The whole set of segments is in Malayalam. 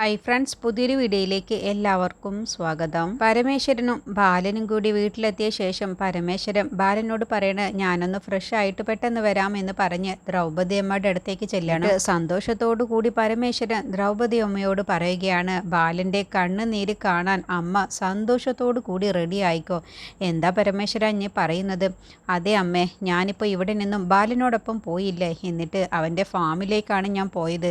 ഹായ് ഫ്രണ്ട്സ്, പുതിയൊരു വീഡിയോയിലേക്ക് എല്ലാവർക്കും സ്വാഗതം. പരമേശ്വരനും ബാലനും കൂടി വീട്ടിലെത്തിയ ശേഷം പരമേശ്വരൻ ബാലനോട് പറയണ ഞാനൊന്ന് ഫ്രഷ് ആയിട്ട് പെട്ടെന്ന് വരാം എന്ന് പറഞ്ഞ് ദ്രൗപദി അമ്മയുടെ അടുത്തേക്ക് ചെല്ലാണ്. സന്തോഷത്തോടു കൂടി പരമേശ്വരൻ ദ്രൗപദി അമ്മയോട് പറയുകയാണ്, ബാലൻ്റെ കണ്ണുനീര് കാണാൻ അമ്മ സന്തോഷത്തോടു കൂടി റെഡി ആയിക്കോ. എന്താ പരമേശ്വരൻ നീ പറയുന്നത്? അതെ അമ്മേ, ഞാനിപ്പോൾ ഇവിടെ നിന്നും ബാലനോടൊപ്പം പോയില്ലേ, എന്നിട്ട് അവൻ്റെ ഫാമിലേക്കാണ് ഞാൻ പോയത്.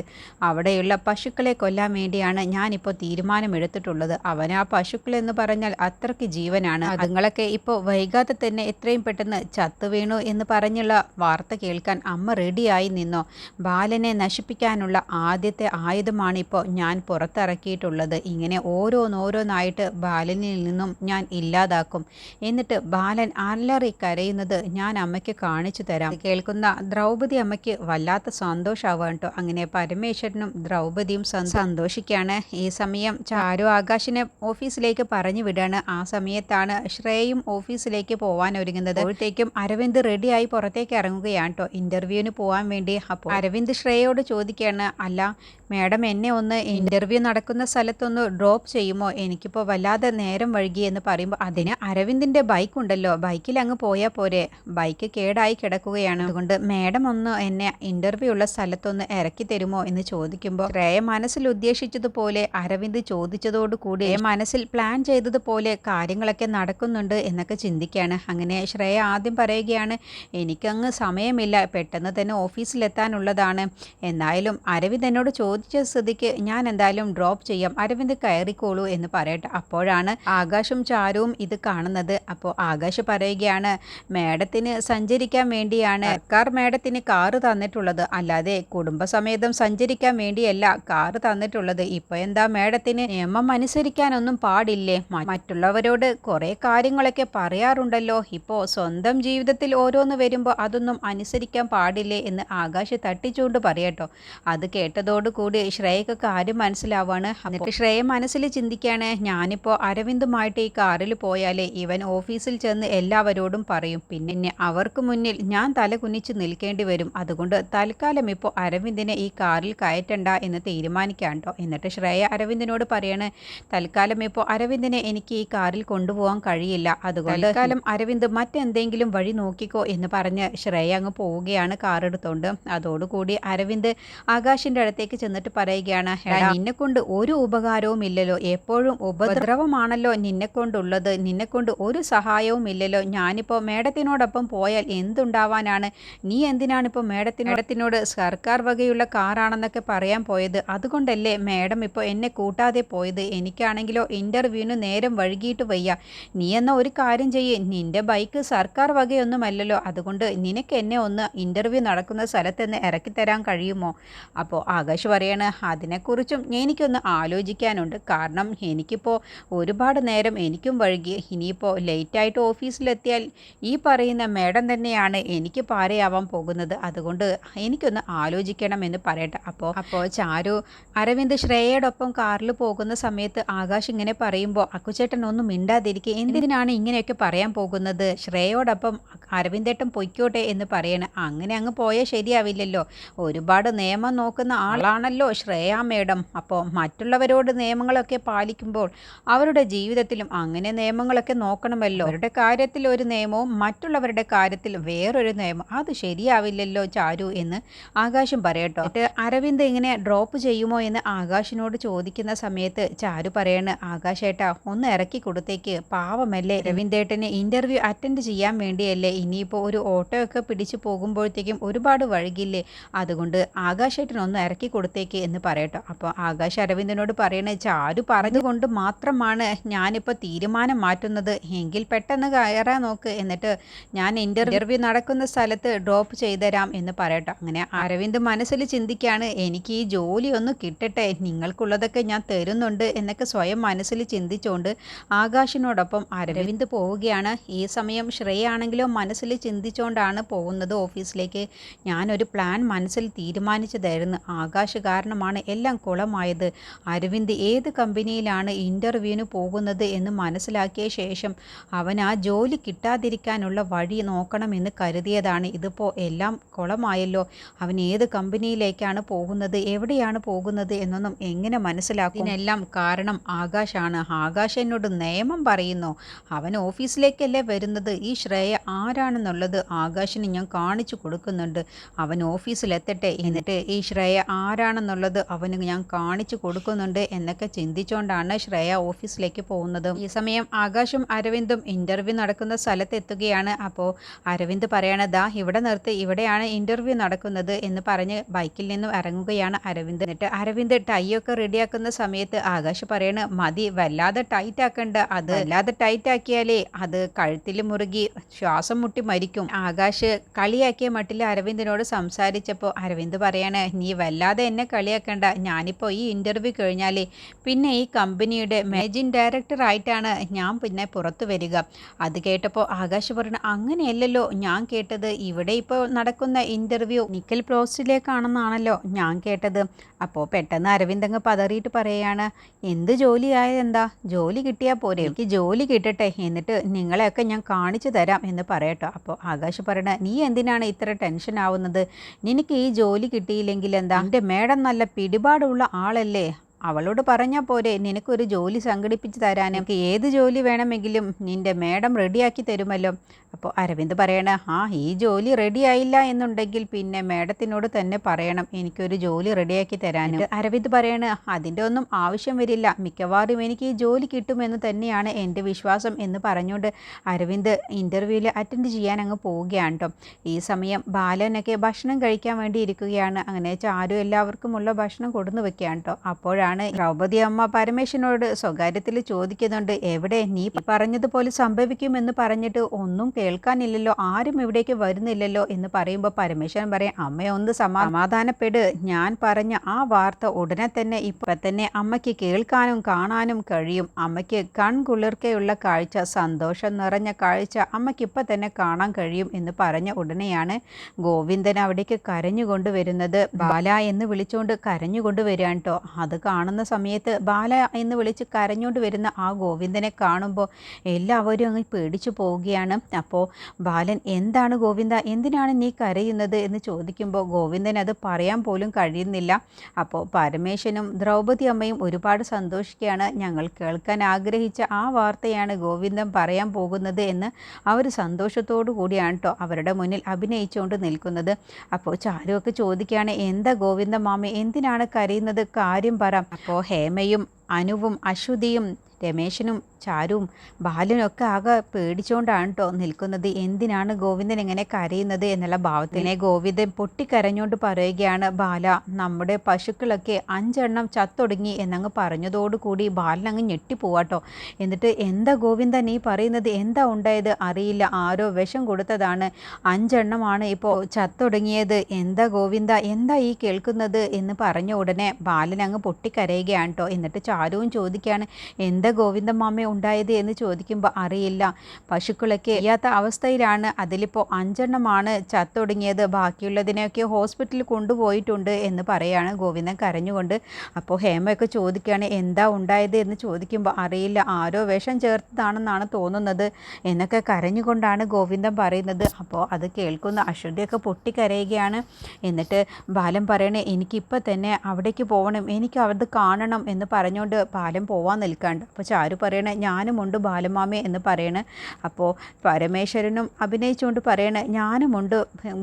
അവിടെയുള്ള പശുക്കളെ കൊല്ലാൻ വേണ്ടി ഞാനിപ്പോൾ തീരുമാനമെടുത്തിട്ടുള്ളത്. അവൻ ആ പശുക്കൾ എന്ന് പറഞ്ഞാൽ അത്രയ്ക്ക് ജീവനാണ്. അതുങ്ങളൊക്കെ ഇപ്പോൾ വൈകാതെ തന്നെ എത്രയും പെട്ടെന്ന് ചത്തു വീണു എന്ന് പറഞ്ഞുള്ള വാർത്ത കേൾക്കാൻ അമ്മ റെഡിയായി നിന്നോ. ബാലനെ നശിപ്പിക്കാനുള്ള ആദ്യത്തെ ആയുധമാണ് ഇപ്പോൾ ഞാൻ പുറത്തിറക്കിയിട്ടുള്ളത്. ഇങ്ങനെ ഓരോന്നോരോന്നായിട്ട് ബാലനിൽ നിന്നും ഞാൻ ഇല്ലാതാക്കും. എന്നിട്ട് ബാലൻ അലറി കരയുന്നത് ഞാൻ അമ്മയ്ക്ക് കാണിച്ചു തരാം. കേൾക്കുന്ന ദ്രൗപദി അമ്മയ്ക്ക് വല്ലാത്ത സന്തോഷമാവാൻ കേട്ടോ. അങ്ങനെ പരമേശ്വരനും ദ്രൗപദിയും സന്തോഷിക്കും. ഈ സമയം ചാരു ആകാശിനെ ഓഫീസിലേക്ക് പറഞ്ഞു വിടാണ്. ആ സമയത്താണ് ശ്രേയും ഓഫീസിലേക്ക് പോവാൻ ഒരുങ്ങുന്നത്. അപ്പോഴത്തേക്കും അരവിന്ദ് റെഡിയായി പുറത്തേക്ക് ഇറങ്ങുകയാണ് കേട്ടോ, ഇന്റർവ്യൂവിന് പോകാൻ വേണ്ടി. അപ്പോൾ അരവിന്ദ് ശ്രേയോട് ചോദിക്കുകയാണ്, അല്ല മാഡം, എന്നെ ഒന്ന് ഇന്റർവ്യൂ നടക്കുന്ന സ്ഥലത്തൊന്ന് ഡ്രോപ്പ് ചെയ്യുമോ? എനിക്കിപ്പോൾ വല്ലാതെ നേരം വഴുകി എന്ന് പറയുമ്പോൾ, അതിന് അരവിന്ദിന്റെ ബൈക്ക് ഉണ്ടല്ലോ, ബൈക്കിൽ അങ്ങ് പോയാൽ പോരെ, ബൈക്ക് കേടായി കിടക്കുകയാണ്, അതുകൊണ്ട് മാഡം ഒന്ന് എന്നെ ഇന്റർവ്യൂ ഉള്ള സ്ഥലത്തൊന്ന് ഇറക്കി തരുമോ എന്ന് ചോദിക്കുമ്പോൾ, ശ്രേയ മനസ്സിൽ ഉദ്ദേശിച്ചതുപോലെ അരവിന്ദ് ചോദിച്ചതോടുകൂടി മനസ്സിൽ പ്ലാൻ ചെയ്തതുപോലെ കാര്യങ്ങളൊക്കെ നടക്കുന്നുണ്ട് എന്നൊക്കെ ചിന്തിക്കുകയാണ്. അങ്ങനെ ശ്രേയ ആദ്യം പറയുകയാണ്, എനിക്കങ്ങ് സമയമില്ല, പെട്ടെന്ന് തന്നെ ഓഫീസിലെത്താനുള്ളതാണ്. എന്നാലും അരവിന്ദ് എന്നോട് ചോദിച്ച സ്ഥിതിക്ക് ഞാൻ എന്തായാലും ഡ്രോപ്പ് ചെയ്യാം, അരവിന്ദ് കയറിക്കോളൂ എന്ന് പറയട്ടെ. അപ്പോഴാണ് ആകാശും ചാരുവും ഇത് കാണുന്നത്. അപ്പോൾ ആകാശ് പറയുകയാണ്, മാഡത്തിന് സഞ്ചരിക്കാൻ വേണ്ടിയാണ് സർക്കാർ മാഡത്തിന് കാറ് തന്നിട്ടുള്ളത്, അല്ലാതെ കുടുംബസമേതം സഞ്ചരിക്കാൻ വേണ്ടിയല്ല കാറ് തന്നിട്ടുള്ളത്. ഇപ്പൊ എന്താ മാഡത്തിന് നിയമം അനുസരിക്കാനൊന്നും പാടില്ലേ? മറ്റുള്ളവരോട് കുറെ കാര്യങ്ങളൊക്കെ പറയാറുണ്ടല്ലോ, ഇപ്പോ സ്വന്തം ജീവിതത്തിൽ ഓരോന്ന് വരുമ്പോൾ അതൊന്നും അനുസരിക്കാൻ പാടില്ലേ എന്ന് ആകാശ് തട്ടിച്ചുകൊണ്ട് പറയട്ടോ. അത് കേട്ടതോടുകൂടി ശ്രേയക്ക് കാര്യം മനസ്സിലാവാണ്. എന്നിട്ട് ശ്രേയ മനസ്സിൽ ചിന്തിക്കുകയാണ്, ഞാനിപ്പോൾ അരവിന്ദുമായിട്ട് ഈ കാറിൽ പോയാലേ ഇവൻ ഓഫീസിൽ ചെന്ന് എല്ലാവരോടും പറയും, പിന്നെ അവർക്ക് മുന്നിൽ ഞാൻ തല കുനിച്ച് നിൽക്കേണ്ടി വരും. അതുകൊണ്ട് തൽക്കാലം ഇപ്പോൾ അരവിന്ദിനെ ഈ കാറിൽ കയറ്റണ്ട എന്ന് തീരുമാനിക്കാം കേട്ടോ. എന്നിട്ട് ശ്രേയ അരവിന്ദിനോട് പറയാണ്, തൽക്കാലം ഇപ്പോൾ അരവിന്ദിനെ എനിക്ക് ഈ കാറിൽ കൊണ്ടുപോകാൻ കഴിയില്ല, അതുകൊണ്ട് തൽക്കാലം അരവിന്ദ് മറ്റെന്തെങ്കിലും വഴി നോക്കിക്കോ എന്ന് പറഞ്ഞ് ശ്രേയ അങ്ങ് പോവുകയാണ് കാർ എടുത്തോണ്ട്. അതോടുകൂടി അരവിന്ദ് ആകാശിന്റെ അടുത്തേക്ക് ചെന്നിട്ട് പറയുകയാണ്, നിന്നെ കൊണ്ട് ഒരു ഉപകാരവും ഇല്ലല്ലോ, എപ്പോഴും ഉപദ്രവമാണല്ലോ നിന്നെ കൊണ്ടുള്ളത്, നിന്നെ കൊണ്ട് ഒരു സഹായവും ഇല്ലല്ലോ. ഞാനിപ്പോൾ മേഡത്തിനോടൊപ്പം പോയാൽ എന്തുണ്ടാവാനാണ്? നീ എന്തിനാണ് ഇപ്പോൾ മേഡത്തിനോട് സർക്കാർ വകയുള്ള കാറാണെന്നൊക്കെ പറയാൻ പോയത്? അതുകൊണ്ടല്ലേ മേഡം ഇപ്പോൾ എന്നെ കൂട്ടാതെ പോയത്? എനിക്കാണെങ്കിലോ ഇന്റർവ്യൂവിന് നേരം വഴുകിയിട്ട് വയ്യ. നീ എന്നാൽ ഒരു കാര്യം ചെയ്യേ, നിന്റെ ബൈക്ക് സർക്കാർ വകയൊന്നുമല്ലല്ലോ, അതുകൊണ്ട് നിനക്ക് എന്നെ ഒന്ന് ഇന്റർവ്യൂ നടക്കുന്ന സ്ഥലത്ത് ഇറക്കി തരാൻ കഴിയുമോ? അപ്പോൾ ആകാശ് പറയാണ്, അതിനെക്കുറിച്ചും എനിക്കൊന്ന് ആലോചിക്കാനുണ്ട്. കാരണം എനിക്കിപ്പോൾ ഒരുപാട് നേരം എനിക്കും വഴുകി, ഇനിയിപ്പോൾ ലേറ്റായിട്ട് ഓഫീസിലെത്തിയാൽ ഈ പറയുന്ന മേഡം തന്നെയാണ് എനിക്ക് പാരയാവാൻ പോകുന്നത്, അതുകൊണ്ട് എനിക്കൊന്ന് ആലോചിക്കണം എന്ന് പറയട്ടെ. അപ്പോൾ ചാരു അരവിന്ദ് ശ്രേയയോടൊപ്പം കാറിൽ പോകുന്ന സമയത്ത് ആകാശ് ഇങ്ങനെ പറയുമ്പോൾ, അക്കുചേട്ടൻ ഒന്നും മിണ്ടാതിരിക്കുക, എന്തിനാണ് ഇങ്ങനെയൊക്കെ പറയാൻ പോകുന്നത്? ശ്രേയയോടൊപ്പം അരവിന്ദേട്ടൻ പൊയ്ക്കോട്ടെ എന്ന് പറയണ. അങ്ങനെ അങ്ങ് പോയാൽ ശരിയാവില്ലല്ലോ, ഒരുപാട് നിയമം നോക്കുന്ന ആളാണല്ലോ ശ്രേയ മേഡം. അപ്പോൾ മറ്റുള്ളവരോട് നിയമങ്ങളൊക്കെ പാലിക്കുമ്പോൾ അവരുടെ ജീവിതത്തിലും അങ്ങനെ നിയമങ്ങളൊക്കെ നോക്കണമല്ലോ. അവരുടെ കാര്യത്തിൽ ഒരു നിയമവും മറ്റുള്ളവരുടെ കാര്യത്തിൽ വേറൊരു നിയമം, അത് ശരിയാവില്ലല്ലോ ചാരു എന്ന് ആകാശം പറയട്ടോ. അരവിന്ദ് ഇങ്ങനെ ഡ്രോപ്പ് ചെയ്യുമോ എന്ന് ആകാശിനോട് ചോദിക്കുന്ന സമയത്ത് ചാരു പറയാണ്, ആകാശേട്ടാ ഒന്ന് ഇറക്കി കൊടുത്തേക്ക്, പാവമല്ലേ, രവീന്ദ്രേട്ടന് ഇന്റർവ്യൂ അറ്റൻഡ് ചെയ്യാൻ വേണ്ടിയല്ലേ, ഇനിയിപ്പോൾ ഒരു ഓട്ടോ ഒക്കെ പിടിച്ചു പോകുമ്പോഴത്തേക്കും ഒരുപാട് വഴുകില്ലേ, അതുകൊണ്ട് ആകാശേട്ടനൊന്ന് ഇറക്കി കൊടുത്തേക്ക് എന്ന് പറയട്ടോ. അപ്പോൾ ആകാശ് അരവിന്ദനോട് പറയണേ, ചാരു പറഞ്ഞുകൊണ്ട് മാത്രമാണ് ഞാനിപ്പോൾ തീരുമാനം മാറ്റുന്നത്, എങ്കിൽ പെട്ടെന്ന് കയറാൻ നോക്ക്, എന്നിട്ട് ഞാൻ ഇന്റർവ്യൂ നടക്കുന്ന സ്ഥലത്ത് ഡ്രോപ്പ് ചെയ്തുതരാം എന്ന് പറയട്ടോ. അങ്ങനെ അരവിന്ദ് മനസ്സിൽ ചിന്തിക്കുകയാണ്, എനിക്ക് ഈ ജോലി ഒന്ന് കിട്ടട്ടെ, നിങ്ങൾക്കുള്ളതൊക്കെ ഞാൻ തരുന്നുണ്ട് എന്നൊക്കെ സ്വയം മനസ്സിൽ ചിന്തിച്ചുകൊണ്ട് ആകാശിനോടൊപ്പം അരവിന്ദ് പോവുകയാണ്. ഈ സമയം ശ്രേയ ആണെങ്കിലോ മനസ്സിൽ ചിന്തിച്ചുകൊണ്ടാണ് പോകുന്നത് ഓഫീസിലേക്ക്. ഞാനൊരു പ്ലാൻ മനസ്സിൽ തീരുമാനിച്ചതായിരുന്നു, ആകാശ് കാരണമാണ് എല്ലാം കുളമായത്. അരവിന്ദ് ഏത് കമ്പനിയിലാണ് ഇന്റർവ്യൂവിന് പോകുന്നത് എന്ന് മനസ്സിലാക്കിയ ശേഷം അവൻ ആ ജോലി കിട്ടാതിരിക്കാനുള്ള വഴി നോക്കണമെന്ന് കരുതിയതാണ്. ഇതിപ്പോൾ എല്ലാം കുളമായല്ലോ, അവൻ ഏത് കമ്പനിയിലേക്കാണ് പോകുന്നത്, എവിടെയാണ് പോകുന്നത് എന്നൊന്നും എങ്ങനെ മനസ്സിലാക്കും? ഇതിനെല്ലാം കാരണം ആകാശാണ്. ആകാശ് എന്നോട് നിയമം പറയുന്നു. അവൻ ഓഫീസിലേക്കല്ലേ വരുന്നത്. ഈ ശ്രേയ ആരാണെന്നുള്ളത് ആകാശിന് ഞാൻ കാണിച്ചു കൊടുക്കുന്നുണ്ട്. അവൻ ഓഫീസിലെത്തട്ടെ, എന്നിട്ട് ഈ ശ്രേയ ആരാണെന്നുള്ളത് അവന് ഞാൻ കാണിച്ചു കൊടുക്കുന്നുണ്ട് എന്നൊക്കെ ചിന്തിച്ചുകൊണ്ടാണ് ശ്രേയ ഓഫീസിലേക്ക് പോകുന്നത്. ഈ സമയം ആകാശും അരവിന്ദും ഇന്റർവ്യൂ നടക്കുന്ന സ്ഥലത്ത് എത്തുകയാണ്. അപ്പോൾ അരവിന്ദ് പറയണതാ ഇവിടെ നിർത്തി, ഇവിടെയാണ് ഇന്റർവ്യൂ നടക്കുന്നത് എന്ന് പറഞ്ഞ് ബൈക്കിൽ നിന്നും ഇറങ്ങുകയാണ് അരവിന്ദ്. എന്നിട്ട് അരവിന്ദ് ടൈ ഒക്കെ റെഡിയാക്കുന്ന സമയത്ത് ആകാശ് പറയണ മതി, വല്ലാതെ ടൈറ്റ് ആക്കണ്ട, അത് വല്ലാതെ ടൈറ്റ് ആക്കിയാലേ അത് കഴുത്തിൽ മുറുകി ശ്വാസം മുട്ടി മരിക്കും. ആകാശ് കളിയാക്കിയ മട്ടിൽ അരവിന്ദിനോട് സംസാരിച്ചപ്പോൾ അരവിന്ദ് പറയാണ് നീ വല്ലാതെ എന്നെ കളിയാക്കണ്ട, ഞാനിപ്പോൾ ഈ ഇന്റർവ്യൂ കഴിഞ്ഞാലേ പിന്നെ ഈ കമ്പനിയുടെ മാനേജിംഗ് ഡയറക്ടർ ആയിട്ടാണ് ഞാൻ പിന്നെ പുറത്തു വരിക. അത് കേട്ടപ്പോൾ ആകാശ് പറഞ്ഞു അങ്ങനെയല്ലല്ലോ ഞാൻ കേട്ടത്, ഇവിടെ ഇപ്പോൾ നടക്കുന്ന ഇന്റർവ്യൂ നിക്കൽ പോസ്റ്റിലേക്കാണെന്നാണല്ലോ ഞാൻ കേട്ടത്. അപ്പോൾ പെട്ടെന്ന് അരവിന്ദ് അങ്ങ് പതറിയിട്ട് പറയുകയാണ് എന്ത് ജോലി ആയതെന്താ, ജോലി കിട്ടിയാൽ പോരെ, എനിക്ക് ജോലി കിട്ടട്ടെ എന്നിട്ട് നിങ്ങളെയൊക്കെ ഞാൻ കാണിച്ചു തരാം എന്ന് പറയട്ടോ. അപ്പോൾ ആകാശ് പറയണ നീ എന്തിനാണ് ഇത്ര ടെൻഷൻ ആവുന്നത്, നിനക്ക് ഈ ജോലി കിട്ടിയില്ലെങ്കിൽ എന്താ, എൻ്റെ മേഡം നല്ല പിടിപാടുള്ള ആളല്ലേ, അവളോട് പറഞ്ഞാൽ പോരെ നിനക്കൊരു ജോലി സംഘടിപ്പിച്ച് തരാൻ, എനിക്ക് ഏത് ജോലി വേണമെങ്കിലും നിൻ്റെ മേഡം റെഡിയാക്കി തരുമല്ലോ. അപ്പോൾ അരവിന്ദ് പറയണ ഈ ജോലി റെഡിയായില്ല എന്നുണ്ടെങ്കിൽ പിന്നെ മേഡത്തിനോട് തന്നെ പറയണം എനിക്കൊരു ജോലി റെഡിയാക്കി തരാനും. അരവിന്ദ് പറയണ അതിൻ്റെ ഒന്നും ആവശ്യം വരില്ല, മിക്കവാറും എനിക്ക് ഈ ജോലി കിട്ടുമെന്ന് തന്നെയാണ് എൻ്റെ വിശ്വാസം എന്ന് പറഞ്ഞുകൊണ്ട് അരവിന്ദ് ഇൻ്റർവ്യൂവിൽ അറ്റൻഡ് ചെയ്യാൻ അങ്ങ് പോവുകയാണ് കേട്ടോ. ഈ സമയം ബാലനൊക്കെ ഭക്ഷണം കഴിക്കാൻ വേണ്ടി ഇരിക്കുകയാണ്. അങ്ങനെ ചാരു എല്ലാവർക്കുമുള്ള ഭക്ഷണം കൊടുന്നു വെക്കുകയാണ് കേട്ടോ. അപ്പോഴാണ് ദ്രൗപദി അമ്മ പരമേശ്വരനോട് സ്വകാര്യത്തിൽ ചോദിക്കുന്നുണ്ട് എവിടെ, നീ പറഞ്ഞതുപോലെ സംഭവിക്കുമെന്ന് പറഞ്ഞിട്ട് ഒന്നും കേൾക്കാനില്ലല്ലോ, ആരും ഇവിടേക്ക് വരുന്നില്ലല്ലോ എന്ന് പറയുമ്പോൾ പരമേശ്വരൻ പറയും അമ്മയെ ഒന്ന് സമാധാനപ്പെട്, ഞാൻ പറഞ്ഞ ആ വാർത്ത ഉടനെ തന്നെ ഇപ്പം തന്നെ അമ്മയ്ക്ക് കേൾക്കാനും കാണാനും കഴിയും, അമ്മയ്ക്ക് കൺകുളിർക്കെയുള്ള കാഴ്ച, സന്തോഷം നിറഞ്ഞ കാഴ്ച അമ്മയ്ക്ക് ഇപ്പം തന്നെ കാണാൻ കഴിയും എന്ന് പറഞ്ഞ ഉടനെയാണ് ഗോവിന്ദൻ അവിടേക്ക് കരഞ്ഞുകൊണ്ട് വരുന്നത്. ബാല എന്ന് വിളിച്ചുകൊണ്ട് കരഞ്ഞുകൊണ്ട് വരികയാണ് കേട്ടോ. അത് കാണുന്ന സമയത്ത് ബാല എന്ന് വിളിച്ച് കരഞ്ഞുകൊണ്ട് വരുന്ന ആ ഗോവിന്ദനെ കാണുമ്പോൾ എല്ലാവരും അങ്ങ് പേടിച്ചു പോവുകയാണ്. അപ്പോൾ ബാലൻ എന്താണ് ഗോവിന്ദ, എന്തിനാണ് നീ കരയുന്നത് എന്ന് ചോദിക്കുമ്പോൾ ഗോവിന്ദൻ അത് പറയാൻ പോലും കഴിയുന്നില്ല. അപ്പോൾ പരമേശ്വരനും ദ്രൗപദി അമ്മയും ഒരുപാട് സന്തോഷിക്കുകയാണ്. ഞങ്ങൾ കേൾക്കാൻ ആഗ്രഹിച്ച ആ വാർത്തയാണ് ഗോവിന്ദൻ പറയാൻ പോകുന്നത് എന്ന് അവർ സന്തോഷത്തോടു കൂടിയാണ് കേട്ടോ അവരുടെ മുന്നിൽ അഭിനയിച്ചുകൊണ്ട് നിൽക്കുന്നത്. അപ്പോൾ ചാരുവൊക്കെ ചോദിക്കുകയാണ് എന്താ ഗോവിന്ദ മാമി എന്തിനാണ് കരയുന്നത്, കാര്യം പറ. അപ്പോൾ ഹേമയും അനുവും അശ്വതിയും രമേശനും ചാരുവും ബാലനൊക്കെ ആകെ പേടിച്ചുകൊണ്ടാണ് കേട്ടോ നിൽക്കുന്നത്. എന്തിനാണ് ഗോവിന്ദൻ എങ്ങനെ കരയുന്നത് എന്നുള്ള ഭാവത്തിനെ ഗോവിന്ദൻ പൊട്ടിക്കരഞ്ഞുകൊണ്ട് പറയുകയാണ് ബാല നമ്മുടെ പശുക്കളൊക്കെ 5 എണ്ണം ചത്തൊടുങ്ങി എന്നങ്ങ് പറഞ്ഞതോടുകൂടി ബാലൻ അങ്ങ് ഞെട്ടിപ്പോവാട്ടോ. എന്നിട്ട് എന്താ ഗോവിന്ദൻ നീ പറയുന്നത്, എന്താ ഉണ്ടായത്, അറിയില്ല, ആരോ വിഷം കൊടുത്തതാണ്, 5 എണ്ണമാണ് ഇപ്പോൾ ചത്തൊടുങ്ങിയത്, എന്താ ഗോവിന്ദ എന്താ ഈ കേൾക്കുന്നത് എന്ന് പറഞ്ഞ ഉടനെ ബാലൻ അങ്ങ് പൊട്ടിക്കരയുകയാണ് കേട്ടോ. എന്നിട്ട് ചാരുവും ചോദിക്കുകയാണ് എന്താ ഗോവിന്ദ മാമ ഉണ്ടായത് എന്ന് ചോദിക്കുമ്പോൾ അറിയില്ല, പശുക്കളൊക്കെ ചെയ്യാത്ത അവസ്ഥയിലാണ്, അതിലിപ്പോൾ 5 എണ്ണമാണ് ചത്തൊടുങ്ങിയത്, ബാക്കിയുള്ളതിനെയൊക്കെ ഹോസ്പിറ്റലിൽ കൊണ്ടുപോയിട്ടുണ്ട് എന്ന് പറയാണ് ഗോവിന്ദൻ കരഞ്ഞുകൊണ്ട്. അപ്പോൾ ഹേമയൊക്കെ ചോദിക്കുകയാണ് എന്താ ഉണ്ടായത് എന്ന് ചോദിക്കുമ്പോൾ അറിയില്ല, ആരോ വിഷം ചേർത്തതാണെന്നാണ് തോന്നുന്നത് എന്നൊക്കെ കരഞ്ഞുകൊണ്ടാണ് ഗോവിന്ദൻ പറയുന്നത്. അപ്പോൾ അത് കേൾക്കുന്ന അശ്വതിയൊക്കെ പൊട്ടിക്കരയുകയാണ്. എന്നിട്ട് ബാലൻ പറയണേ എനിക്കിപ്പോൾ തന്നെ അവിടേക്ക് പോകണം, എനിക്ക് അത് കാണണം എന്ന് പറഞ്ഞുകൊണ്ട് ബാലൻ പോവാൻ നിൽക്കാണ്ട്. അപ്പോൾ ചാരു പറയണേ ഞാനുമുണ്ട് ബാലമാമേ എന്ന് പറയണേ. അപ്പോൾ പരമേശ്വരനും അഭിനയിച്ചുകൊണ്ട് പറയണേ ഞാനുമുണ്ട്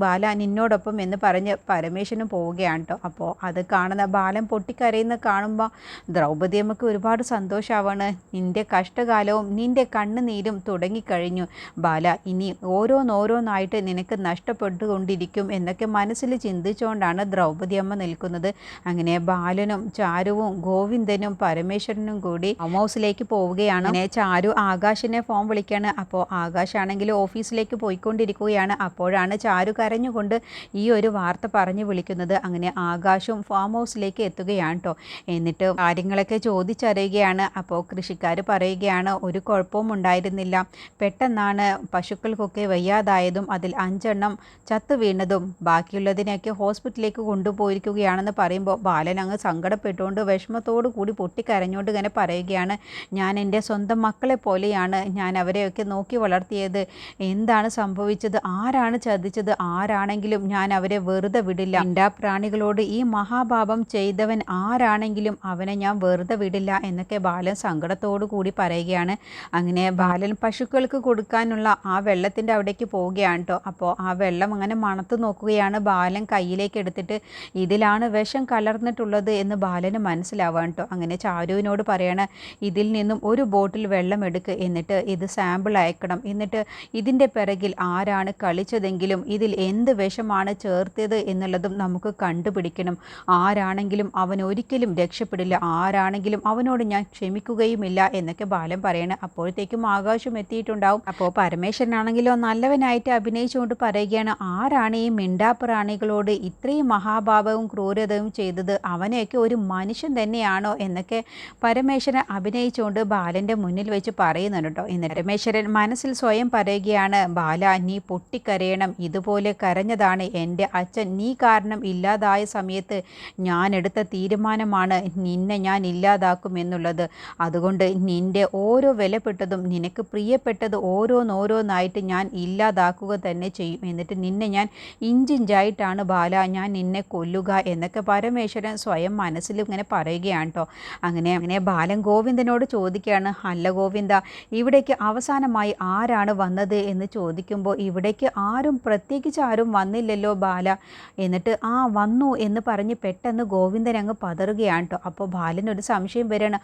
ബാല നിന്നോടൊപ്പം എന്ന് പറഞ്ഞ് പരമേശ്വരനും പോവുകയാണ് കേട്ടോ. അപ്പോൾ അത് കാണുന്ന ബാലൻ പൊട്ടിക്കരയുന്ന കാണുമ്പോൾ ദ്രൗപദിയമ്മക്ക് ഒരുപാട് സന്തോഷമാവാണ്. നിൻ്റെ കഷ്ടകാലവും നിൻ്റെ കണ്ണുനീരും തുടങ്ങിക്കഴിഞ്ഞു ബാല, ഇനി ഓരോന്നോരോന്നായിട്ട് നിനക്ക് നഷ്ടപ്പെട്ടുകൊണ്ടിരിക്കും എന്നൊക്കെ മനസ്സിൽ ചിന്തിച്ചുകൊണ്ടാണ് ദ്രൗപദിയമ്മ നിൽക്കുന്നത്. അങ്ങനെ ബാലനും ചാരുവും ഗോവിന്ദനും പരമേശ്വരനും കൂടി ഹൗസിലേക്ക് പോവുകയാണ്. അങ്ങനെ ചാരു ആകാശിനെ ഫോൺ വിളിക്കുകയാണ്. അപ്പോൾ ആകാശാണെങ്കിൽ ഓഫീസിലേക്ക് പോയിക്കൊണ്ടിരിക്കുകയാണ്. അപ്പോഴാണ് ചാരു കരഞ്ഞുകൊണ്ട് ഈ ഒരു വാർത്ത പറഞ്ഞു വിളിക്കുന്നത്. അങ്ങനെ ആകാശും ഫാം ഹൗസിലേക്ക് എത്തുകയാണ് കേട്ടോ. എന്നിട്ട് കാര്യങ്ങളൊക്കെ ചോദിച്ചറിയുകയാണ്. അപ്പോൾ കൃഷിക്കാർ പറയുകയാണ് ഒരു കുഴപ്പവും ഉണ്ടായിരുന്നില്ല, പെട്ടെന്നാണ് പശുക്കൾക്കൊക്കെ വയ്യാതായതും അതിൽ 5 എണ്ണം ചത്തു വീണതും ബാക്കിയുള്ളതിനെയൊക്കെ ഹോസ്പിറ്റലിലേക്ക് കൊണ്ടുപോയിരിക്കുകയാണെന്ന് പറയുമ്പോൾ ബാലൻ അങ്ങ് സങ്കടപ്പെട്ടുകൊണ്ട് വിഷമത്തോടു കൂടി പൊട്ടിക്കരഞ്ഞുകൊണ്ട് ഇങ്ങനെ പറയുകയാണ് ഞാൻ എൻ്റെ സ്വന്തം മക്കളെ പോലെയാണ് ഞാൻ അവരെയൊക്കെ നോക്കി വളർത്തിയത്. എന്താണ് സംഭവിച്ചത്, ആരാണ് ചതിച്ചത്, ആരാണെങ്കിലും ഞാൻ അവരെ വെറുതെ വിടില്ല. പ്രാണികളോട് ഈ മഹാപാപം ചെയ്തവൻ ആരാണെങ്കിലും അവനെ ഞാൻ വെറുതെ വിടില്ല എന്നൊക്കെ ബാലൻ സങ്കടത്തോടു കൂടി പറയുകയാണ്. അങ്ങനെ ബാലൻ പശുക്കൾക്ക് കൊടുക്കാനുള്ള ആ വെള്ളത്തിൻ്റെ അവിടേക്ക് പോവുകയാണ് കേട്ടോ. അപ്പോൾ ആ വെള്ളം അങ്ങനെ മണത്ത് നോക്കുകയാണ്. ബാലൻ കയ്യിലേക്ക് എടുത്തിട്ട് ഇതിലാണ് വിഷം കലർന്നിട്ടുള്ളത് എന്ന് ബാലന് മനസ്സിലാവാൻ കേട്ടോ. അങ്ങനെ ചാരുവിനോട് പറയാണ്, ഇതിൽ നിന്നും ഒരു ബോട്ടിൽ വെള്ളം എടുക്ക്, എന്നിട്ട് ഇത് സാമ്പിൾ അയക്കണം. എന്നിട്ട് ഇതിൻ്റെ പിറകിൽ ആരാണ് കളിച്ചതെങ്കിലും ഇതിൽ എന്ത് വിഷമാണ് ചേർത്തത് എന്നുള്ളതും നമുക്ക് കണ്ടുപിടിക്കണം. ആരാണെങ്കിലും അവൻ ഒരിക്കലും രക്ഷപ്പെടില്ല, ആരാണെങ്കിലും അവനോട് ഞാൻ ക്ഷമിക്കുകയുമില്ല എന്നൊക്കെ ബാലൻ പറയണം. അപ്പോഴത്തേക്കും ആകാശം എത്തിയിട്ടുണ്ടാവും. അപ്പോൾ പരമേശ്വരനാണെങ്കിലോ നല്ലവനായിട്ട് അഭിനയിച്ചുകൊണ്ട് പറയുകയാണ്, ആരാണ് ഈ മിണ്ടാപ്രാണികളോട് ഇത്രയും മഹാഭാവവും ക്രൂരതയും ചെയ്തത്, അവനെയൊക്കെ ഒരു മനുഷ്യൻ തന്നെയാണോ എന്നൊക്കെ പരമേശ്വരൻ അഭിനയിച്ചുകൊണ്ട് ബാലൻ്റെ മുന്നിൽ വെച്ച് പറയുന്നുണ്ട് കേട്ടോ. എന്നിട്ട് പരമേശ്വരൻ മനസ്സിൽ സ്വയം പറയുകയാണ്, ബാല നീ പൊട്ടിക്കരയണം, ഇതുപോലെ കരഞ്ഞതാണ് എൻ്റെ അച്ഛൻ. നീ കാരണം ഇല്ലാതായ സമയത്ത് ഞാൻ എടുത്ത തീരുമാനമാണ് നിന്നെ ഞാൻ ഇല്ലാതാക്കും എന്നുള്ളത്. അതുകൊണ്ട് നിൻ്റെ ഓരോ വിലപ്പെട്ടതും നിനക്ക് പ്രിയപ്പെട്ടത് ഓരോന്നോരോന്നായിട്ട് ഞാൻ ഇല്ലാതാക്കുക തന്നെ ചെയ്യും. എന്നിട്ട് നിന്നെ ഞാൻ ഇഞ്ചിഞ്ചായിട്ടാണ് ബാല ഞാൻ നിന്നെ കൊല്ലുക എന്നൊക്കെ പരമേശ്വരൻ സ്വയം മനസ്സിൽ ഇങ്ങനെ പറയുകയാണ് കേട്ടോ. അങ്ങനെ ബാലൻ ഗോവിന്ദനോട് ചോദിക്കുകയാണ്, അല്ല ഗോവിന്ദ, ഇവിടേക്ക് അവസാനമായി ആരാണ് വന്നത് എന്ന് ചോദിക്കുമ്പോൾ ഇവിടേക്ക് പ്രത്യേകിച്ച് ആരും വന്നില്ലല്ലോ ബാല. എന്നിട്ട് വന്നു എന്ന് പറഞ്ഞ് പെട്ടെന്ന് ഗോവിന്ദൻ അങ്ങ് പതറുകയാണ് കേട്ടോ. അപ്പോൾ ബാലനൊരു സംശയം വരികയാണ്,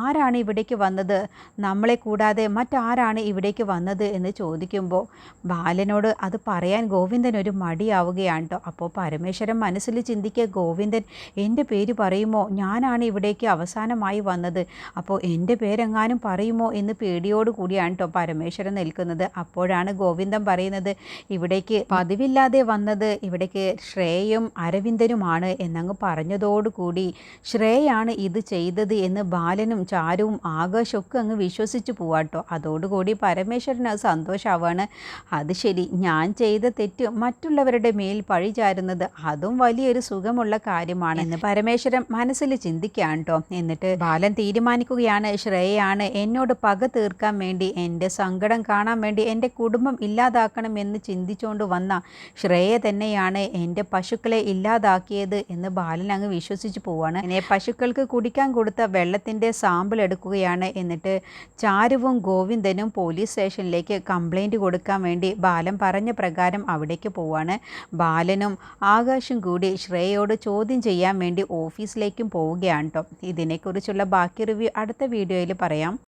ആരാണ് ഇവിടേക്ക് വന്നത്, നമ്മളെ കൂടാതെ മറ്റാരാണ് ഇവിടേക്ക് വന്നത് എന്ന് ചോദിക്കുമ്പോൾ ബാലനോട് അത് പറയാൻ ഗോവിന്ദനൊരു മടിയാവുകയാണ് കേട്ടോ. അപ്പോൾ പരമേശ്വരൻ മനസ്സിൽ ചിന്തിക്കുക, ഗോവിന്ദൻ എൻ്റെ പേര് പറയുമോ, ഞാനാണ് ഇവിടേക്ക് അവസാനമായി വന്നത്, അപ്പോൾ എൻ്റെ പേരെങ്ങാനും പറയുമോ എന്ന് പേടിയോട് കൂടിയാണ് കേട്ടോ പരമേശ്വരൻ നിൽക്കുന്നത്. അപ്പോഴാണ് ഗോവിന്ദൻ പറയുന്നത്, ഇവിടേക്ക് പതിവില്ലാതെ വന്നത് ഇവിടേക്ക് ശ്രേയയും അരവിന്ദനുമാണ് എന്നങ്ങ് പറഞ്ഞതോടുകൂടി ശ്രേയാണ് ഇത് ചെയ്തത് എന്ന് ബാലനും ചാരുവും ആകാശമൊക്കെ അങ്ങ് വിശ്വസിച്ച് പോവാട്ടോ. അതോടുകൂടി പരമേശ്വരന് അത് സന്തോഷമാവാണ്. അത് ശരി, ഞാൻ ചെയ്ത തെറ്റ് മറ്റുള്ളവരുടെ മേൽ പഴി ചാരുന്നത് അതും വലിയൊരു സുഖമുള്ള കാര്യമാണ് എന്ന് പരമേശ്വരൻ മനസ്സിൽ ചിന്തിക്കുകയാണ് കേട്ടോ. എന്നിട്ട് ബാലൻ തീരുമാനിക്കുകയാണ്, ശ്രേയാണ് എന്നോട് പക തീർക്കാൻ വേണ്ടി, എൻ്റെ സങ്കടം കാണാൻ വേണ്ടി, എൻ്റെ കുടുംബം ഇല്ലാതാക്കണമെന്ന് ചിന്തിച്ചുകൊണ്ട് വന്ന ശ്രേയ തന്നെയാണ് എൻ്റെ പശുക്കളെ ഇല്ലാതാക്കിയത് എന്ന് ബാലൻ അങ്ങ് വിശ്വസിച്ച് പോവാണ്. അങ്ങനെ പശുക്കൾക്ക് കുടിക്കാൻ കൊടുത്ത വെള്ളത്തിൻ്റെ സാമ്പിൾ എടുക്കുകയാണ്. എന്നിട്ട് ചാരുവും ഗോവിന്ദനും പോലീസ് സ്റ്റേഷനിലേക്ക് കംപ്ലൈൻറ്റ് കൊടുക്കാൻ വേണ്ടി ബാലൻ പറഞ്ഞ പ്രകാരം അവിടേക്ക് പോവാണ്. ബാലനും ആകാശും കൂടി ശ്രേയയോട് ചോദ്യം ചെയ്യാൻ വേണ്ടി ഓഫീസിലേക്കും പോവുകയാണ് കേട്ടോ. ഇതിനെക്കുറിച്ചുള്ള ബാക്കി റിവ്യൂ അടുത്ത വീഡിയോയിൽ പറയാം.